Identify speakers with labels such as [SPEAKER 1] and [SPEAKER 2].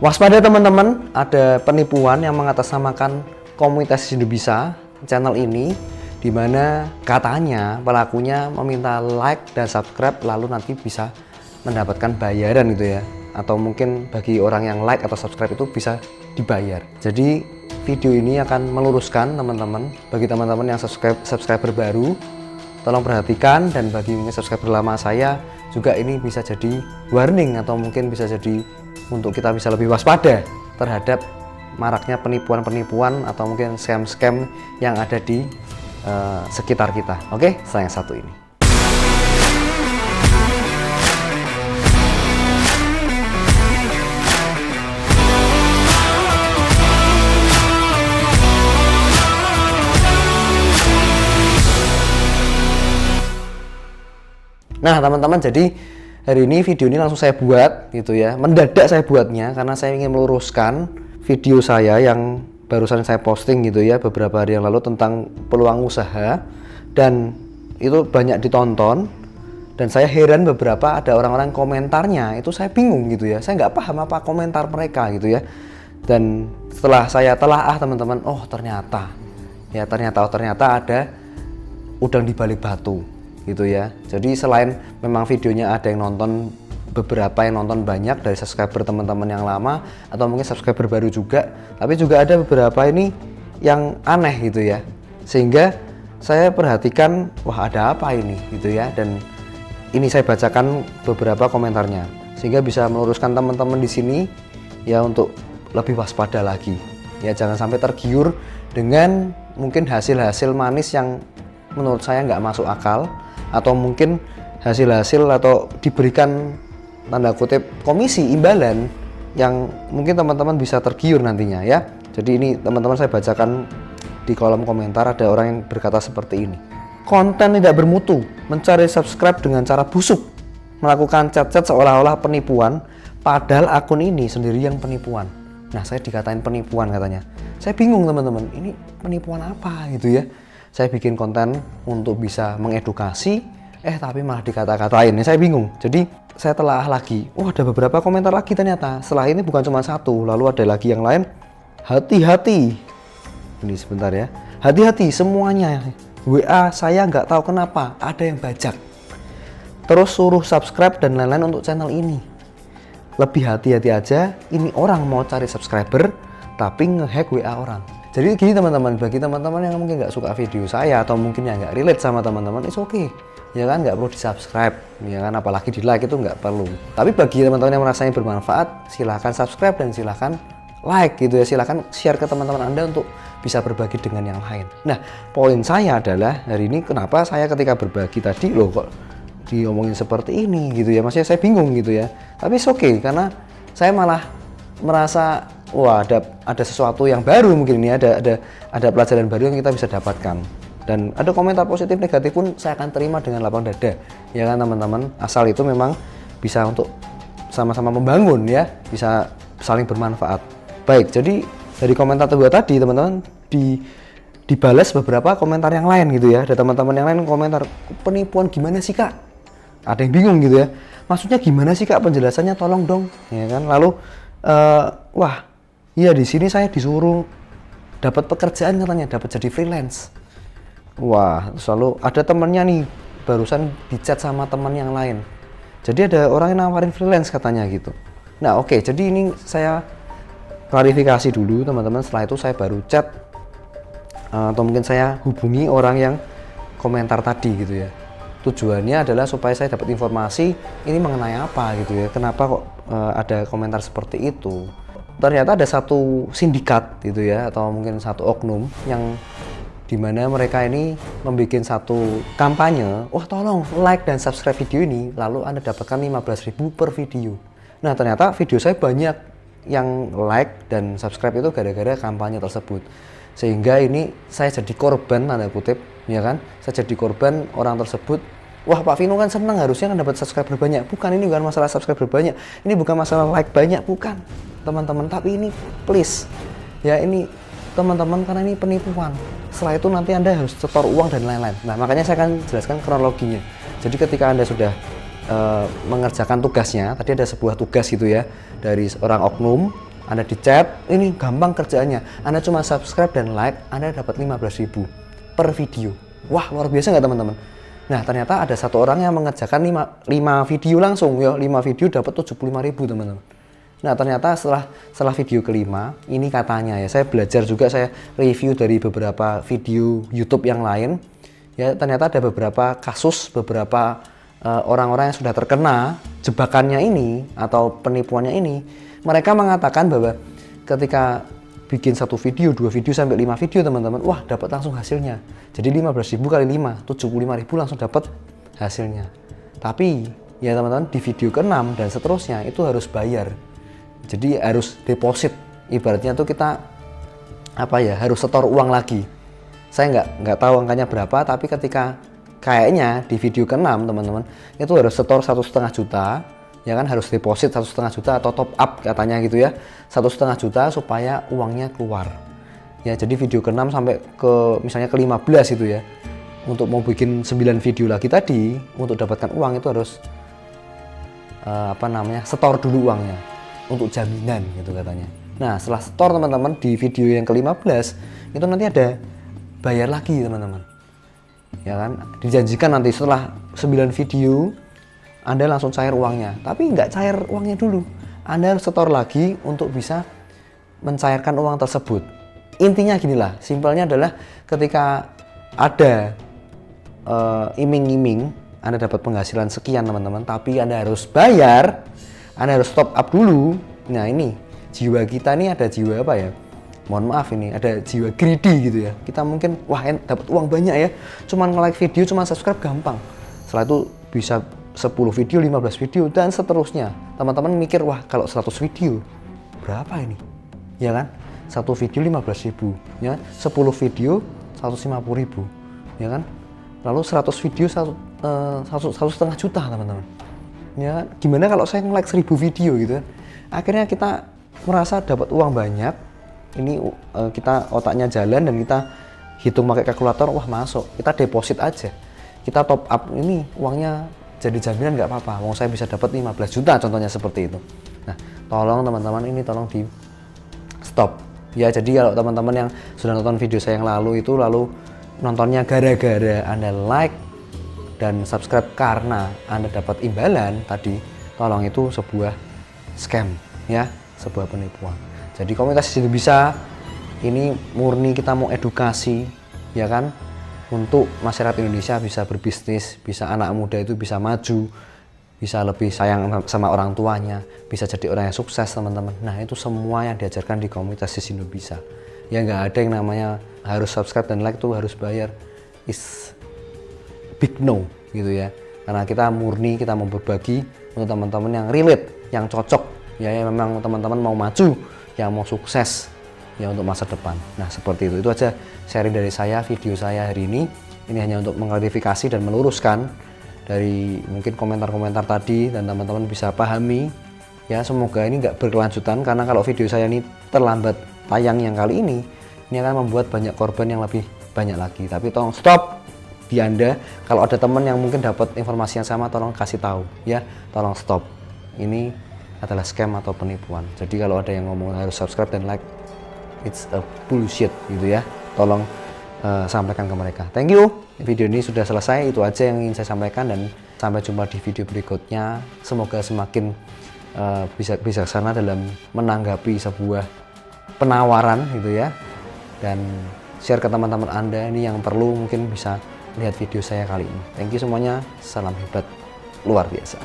[SPEAKER 1] Waspada teman-teman, ada penipuan yang mengatasnamakan komunitas Ide Bisa channel ini, di mana katanya pelakunya meminta like dan subscribe lalu nanti bisa mendapatkan bayaran gitu ya, atau mungkin bagi orang yang like atau subscribe itu bisa dibayar. Jadi video ini akan meluruskan teman-teman, bagi teman-teman yang subscriber baru, tolong perhatikan, dan bagi subscriber lama saya juga ini bisa jadi warning atau mungkin bisa jadi untuk kita bisa lebih waspada terhadap maraknya penipuan-penipuan atau mungkin scam-scam yang ada di sekitar kita. Oke, yang satu ini. Nah teman-teman, jadi hari ini video ini langsung saya buat gitu ya, mendadak saya buatnya karena saya ingin meluruskan video saya yang barusan saya posting gitu ya beberapa hari yang lalu tentang peluang usaha, dan itu banyak ditonton, dan saya heran beberapa ada orang-orang komentarnya itu saya bingung gitu ya, saya nggak paham apa komentar mereka gitu ya. Dan setelah saya telaah teman-teman, ternyata ada udang di balik batu gitu ya. Jadi selain memang videonya ada yang nonton, beberapa yang nonton banyak dari subscriber teman-teman yang lama atau mungkin subscriber baru juga, tapi juga ada beberapa ini yang aneh gitu ya, sehingga saya perhatikan, wah ada apa ini gitu ya, dan ini saya bacakan beberapa komentarnya sehingga bisa meluruskan teman-teman di sini ya untuk lebih waspada lagi ya, jangan sampai tergiur dengan mungkin hasil-hasil manis yang menurut saya nggak masuk akal, atau mungkin hasil-hasil atau diberikan tanda kutip komisi imbalan yang mungkin teman-teman bisa tergiur nantinya ya. Jadi ini teman-teman saya bacakan di kolom komentar, ada orang yang berkata seperti ini: konten tidak bermutu, mencari subscribe dengan cara busuk, melakukan chat-chat seolah-olah penipuan, padahal akun ini sendiri yang penipuan. Nah saya dikatain penipuan katanya, saya bingung teman-teman, ini penipuan apa gitu ya. Saya bikin konten untuk bisa mengedukasi, tapi malah dikata-katain. Ini saya bingung. Jadi saya telah lagi, ada beberapa komentar lagi ternyata. Setelah ini bukan cuma satu, lalu ada lagi yang lain. Hati-hati. Ini sebentar ya. Hati-hati semuanya. WA saya nggak tahu kenapa ada yang bajak. Terus suruh subscribe dan lain-lain untuk channel ini. Lebih hati-hati aja. Ini orang mau cari subscriber tapi ngehack WA orang. Jadi gini teman-teman, bagi teman-teman yang mungkin nggak suka video saya atau mungkin yang nggak relate sama teman-teman, it's okay. Ya kan, nggak perlu di subscribe, ya kan, apalagi di like itu nggak perlu. Tapi bagi teman-teman yang merasanya bermanfaat, silahkan subscribe dan silahkan like gitu ya, silahkan share ke teman-teman Anda untuk bisa berbagi dengan yang lain. Nah, poin saya adalah hari ini kenapa saya ketika berbagi tadi kok diomongin seperti ini gitu ya, maksudnya saya bingung gitu ya. Tapi it's okay karena saya malah merasa ada sesuatu yang baru, mungkin ini ada pelajaran baru yang kita bisa dapatkan. Dan ada komentar positif negatif pun saya akan terima dengan lapang dada, ya kan teman-teman, asal itu memang bisa untuk sama-sama membangun ya, bisa saling bermanfaat. Baik, jadi dari komentar kedua tadi teman-teman dibalas beberapa komentar yang lain gitu ya. Ada teman-teman yang lain komentar, penipuan gimana sih kak? Ada yang bingung gitu ya, maksudnya gimana sih kak, penjelasannya tolong dong, ya kan. Lalu iya di sini saya disuruh dapat pekerjaan katanya, dapat jadi freelance. Selalu ada temennya nih barusan dicat sama teman yang lain. Jadi ada orang yang nawarin freelance katanya gitu. Nah oke, jadi ini saya klarifikasi dulu teman-teman. Setelah itu saya baru chat atau mungkin saya hubungi orang yang komentar tadi gitu ya. Tujuannya adalah supaya saya dapat informasi ini mengenai apa gitu ya. Kenapa kok ada komentar seperti itu. Ternyata ada satu sindikat gitu ya, atau mungkin satu oknum yang dimana mereka ini membuat satu kampanye, tolong like dan subscribe video ini, lalu Anda dapatkan 15.000 per video. Nah ternyata video saya banyak yang like dan subscribe itu gara-gara kampanye tersebut, sehingga ini saya jadi korban tanda kutip, ya kan, saya jadi korban orang tersebut. Pak Vino kan senang, harusnya kan dapat subscriber banyak. Bukan, ini bukan masalah subscriber banyak, ini bukan masalah like banyak, bukan teman-teman, tapi ini please ya, ini teman-teman, karena ini penipuan. Setelah itu nanti Anda harus setor uang dan lain-lain. Nah makanya saya akan jelaskan kronologinya. Jadi ketika Anda sudah mengerjakan tugasnya, tadi ada sebuah tugas gitu ya dari seorang oknum Anda di chat, ini gampang kerjaannya. Anda cuma subscribe dan like, Anda dapat 15.000 per video. Wah, luar biasa nggak teman-teman? Nah, ternyata ada satu orang yang mengerjakan 5 video langsung, ya 5 video dapat 75.000 teman-teman. Nah, ternyata setelah video kelima, ini katanya ya, saya belajar juga, saya review dari beberapa video YouTube yang lain. Ya, ternyata ada beberapa kasus, beberapa orang-orang yang sudah terkena jebakannya ini atau penipuannya ini. Mereka mengatakan bahwa ketika bikin 1 video, 2 video, sampai 5 video teman-teman, wah dapat langsung hasilnya. Jadi 15.000 kali 5, 75.000 langsung dapat hasilnya. Tapi ya teman-teman, di video ke-6 dan seterusnya itu harus bayar. Jadi harus deposit. Ibaratnya tuh kita harus setor uang lagi. Saya nggak tahu angkanya berapa, tapi ketika kayaknya di video ke-6 teman-teman, itu harus setor 1,5 juta. Ya kan, harus deposit 1,5 juta atau top up katanya gitu ya, 1,5 juta supaya uangnya keluar ya. Jadi video ke-6 sampai ke misalnya ke-15 itu ya, untuk mau bikin 9 video lagi tadi untuk dapatkan uang itu harus setor dulu uangnya untuk jaminan gitu katanya. Nah, setelah setor teman-teman di video yang ke-15 itu nanti ada bayar lagi teman-teman ya kan, dijanjikan nanti setelah 9 video Anda langsung cair uangnya, tapi nggak cair uangnya dulu. Anda harus setor lagi untuk bisa mencairkan uang tersebut. Intinya ginilah, simpelnya adalah ketika ada iming-iming Anda dapat penghasilan sekian teman-teman, tapi Anda harus bayar, Anda harus top up dulu. Nah ini, jiwa kita ini ada jiwa apa ya? Mohon maaf ini, ada jiwa greedy gitu ya. Kita mungkin, wah dapat uang banyak ya, cuman nge-like video, cuman subscribe gampang. Setelah itu bisa 10 video, 15 video, dan seterusnya. Teman-teman mikir, wah kalau 100 video, berapa ini? Ya kan? 1 video 15.000, ya 10 video 150.000, ya kan? Lalu 100 video 1,5 juta teman-teman. Ya, gimana kalau saya nge-like 1000 video gitu kan? Akhirnya kita merasa dapat uang banyak, ini kita otaknya jalan dan kita hitung pakai kalkulator, wah masuk, kita deposit aja. Kita top up ini uangnya jadi jaminan nggak apa-apa, mau saya bisa dapat 15 juta contohnya seperti itu. Nah, tolong teman-teman ini tolong di stop ya. Jadi kalau teman-teman yang sudah nonton video saya yang lalu itu, lalu nontonnya gara-gara Anda like dan subscribe karena Anda dapat imbalan tadi, tolong itu sebuah scam ya, sebuah penipuan. Jadi komunitas Sido Bisa ini murni kita mau edukasi ya kan, untuk masyarakat Indonesia bisa berbisnis, bisa anak muda itu bisa maju, bisa lebih sayang sama orang tuanya, bisa jadi orang yang sukses teman-teman. Nah itu semua yang diajarkan di komunitas Sido Bisa. Ya nggak ada yang namanya harus subscribe dan like tuh harus bayar, is big no gitu ya. Karena kita murni, kita mau berbagi untuk teman-teman yang relate, yang cocok ya, yang memang teman-teman mau maju, yang mau sukses ya untuk masa depan. Nah seperti itu aja sharing dari saya, video saya hari ini. Ini hanya untuk mengklarifikasi dan meluruskan dari mungkin komentar-komentar tadi, dan teman-teman bisa pahami ya. Semoga ini nggak berkelanjutan, karena kalau video saya ini terlambat tayang yang kali ini akan membuat banyak korban yang lebih banyak lagi. Tapi tolong stop di Anda, kalau ada teman yang mungkin dapat informasi yang sama, tolong kasih tahu ya, tolong stop. Ini adalah scam atau penipuan. Jadi kalau ada yang ngomong harus subscribe dan like, it's a bullshit gitu ya. Tolong sampaikan ke mereka. Thank you. Video ini sudah selesai. Itu aja yang ingin saya sampaikan, dan sampai jumpa di video berikutnya. Semoga semakin bijaksana dalam menanggapi sebuah penawaran gitu ya. Dan share ke teman-teman Anda ini yang perlu mungkin bisa lihat video saya kali ini. Thank you semuanya. Salam hebat luar biasa.